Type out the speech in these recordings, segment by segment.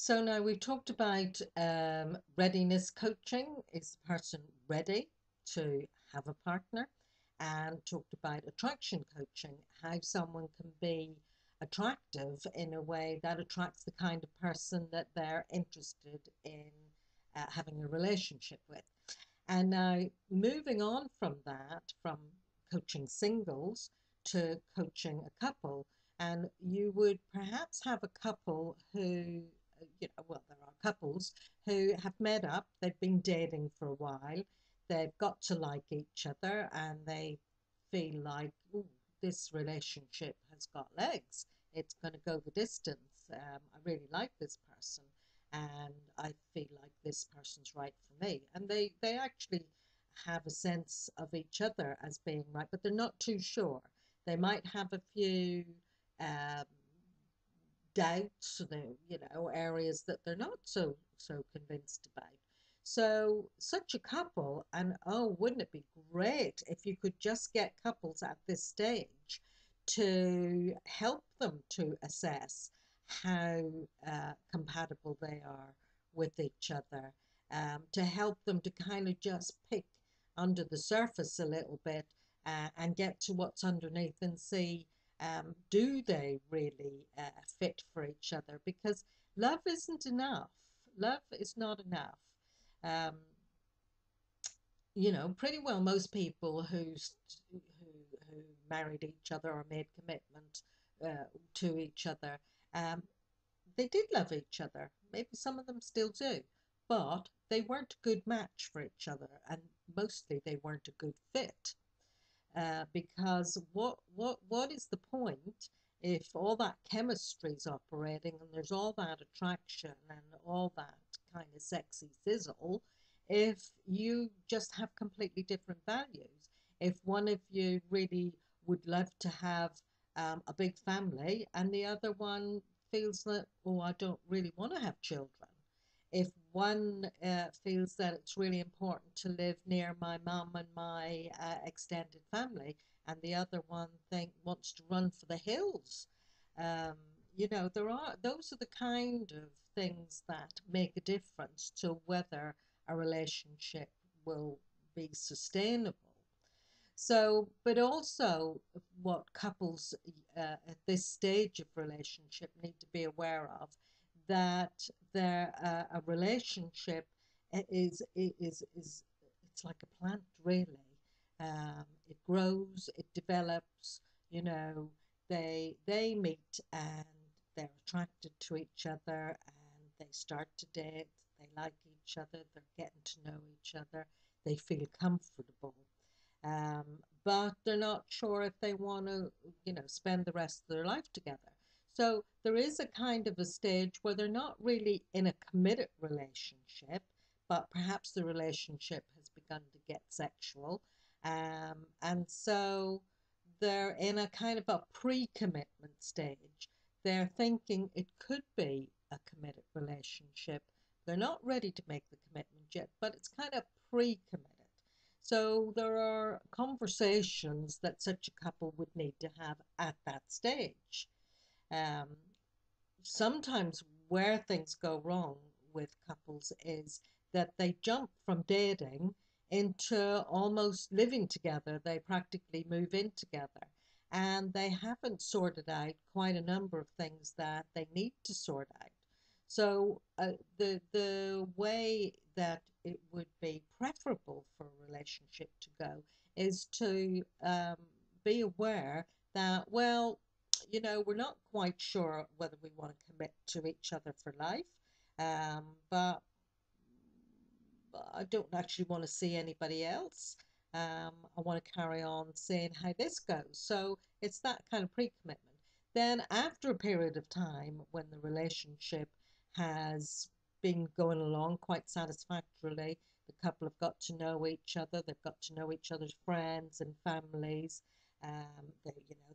So now we've talked about readiness coaching. Is the person ready to have a partner? And talked about attraction coaching, how someone can be attractive in a way that attracts the kind of person that they're interested in having a relationship with. And now moving on from that, from coaching singles to coaching a couple, and you would perhaps have a couple who, well, there are couples who have met up, they've been dating for a while, they've got to like each other, and they feel like, ooh, this relationship has got legs. It's going to go the distance. I really like this person, and I feel like this person's right for me. And they actually have a sense of each other as being right, but they're not too sure. They might have a few um, doubts, areas that they're not so convinced about. So such a couple, and oh, wouldn't it be great if you could just get couples at this stage to help them to assess how compatible they are with each other, to help them to kind of just pick under the surface a little bit and get to what's underneath and see, do they really fit for each other? Because love isn't enough. Love is not enough. Um, pretty well most people who married each other or made commitment to each other, um, they did love each other. Maybe some of them still do, but they weren't a good match for each other, and mostly they weren't a good fit. Because what is the point if all that chemistry is operating and there's all that attraction and all that kind of sexy sizzle if you just have completely different values? If one of you really would love to have a big family and the other one feels that, oh, I don't really want to have children. If one feels that it's really important to live near my mum and my extended family, and the other one wants to run for the hills, um, there are those are the kind of things that make a difference to whether a relationship will be sustainable. So, but also what couples at this stage of relationship need to be aware of, that their a relationship is it's like a plant really. It grows, it develops. You know, they meet and they're attracted to each other and they start to date. They like each other. They're getting to know each other. They feel comfortable, um, but they're not sure if they want to, spend the rest of their life together. So there is a kind of a stage where they're not really in a committed relationship, but perhaps the relationship has begun to get sexual. And so they're in a kind of a pre commitment stage. They're thinking it could be a committed relationship. They're not ready to make the commitment yet, but it's kind of pre committed. So there are conversations that such a couple would need to have at that stage. Um, Sometimes where things go wrong with couples is that they jump from dating into almost living together. They practically move in together. And they haven't sorted out quite a number of things that they need to sort out. So the way that it would be preferable for a relationship to go is to be aware that, well, we're not quite sure whether we want to commit to each other for life, but I don't actually want to see anybody else. I want to carry on seeing how this goes. So it's that kind of pre commitment. Then, after a period of time when the relationship has been going along quite satisfactorily, the couple have got to know each other, they've got to know each other's friends and families.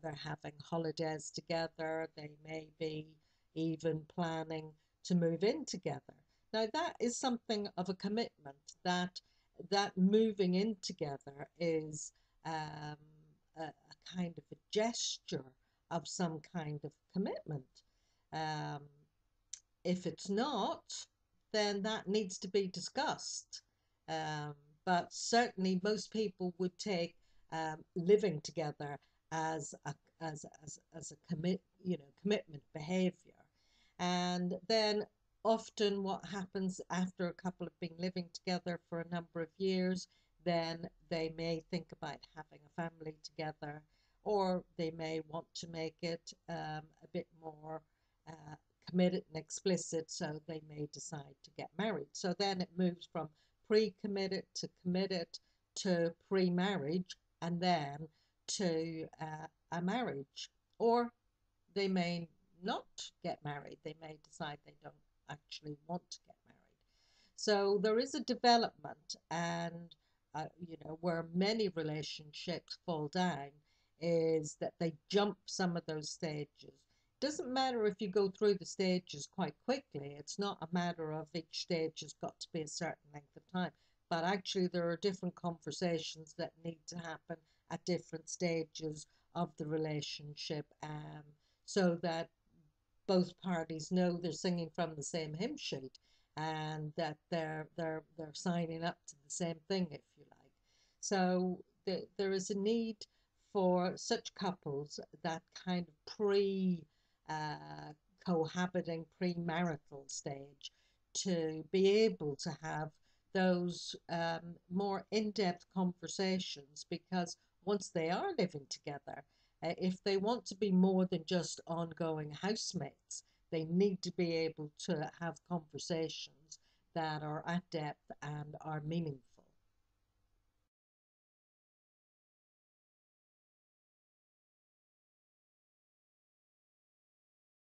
They're having holidays together. They may be even planning to move in together. Now that is something of a commitment. That moving in together is a kind of a gesture of some kind of commitment. Um, If it's not, then that needs to be discussed. Um, but certainly, most people would take living together as a commitment behavior. And then often what happens after a couple have been living together for a number of years, then they may think about having a family together, or they may want to make it a bit more uh, committed and explicit, so they may decide to get married. So then it moves from pre-committed to committed to pre-marriage, and then to a marriage. Or they may not get married. They may decide they don't actually want to get married. So there is a development, and where many relationships fall down is that they jump some of those stages. Doesn't matter if you go through the stages quite quickly. It's not a matter of each stage has got to be a certain length of time, but actually there are different conversations that need to happen at different stages of the relationship, so that both parties know they're singing from the same hymn sheet, and that they're signing up to the same thing, if you like. So there is a need for such couples, that kind of pre uh, cohabiting premarital stage, to be able to have those more in-depth conversations, because once they are living together, if they want to be more than just ongoing housemates, they need to be able to have conversations that are at depth and are meaningful.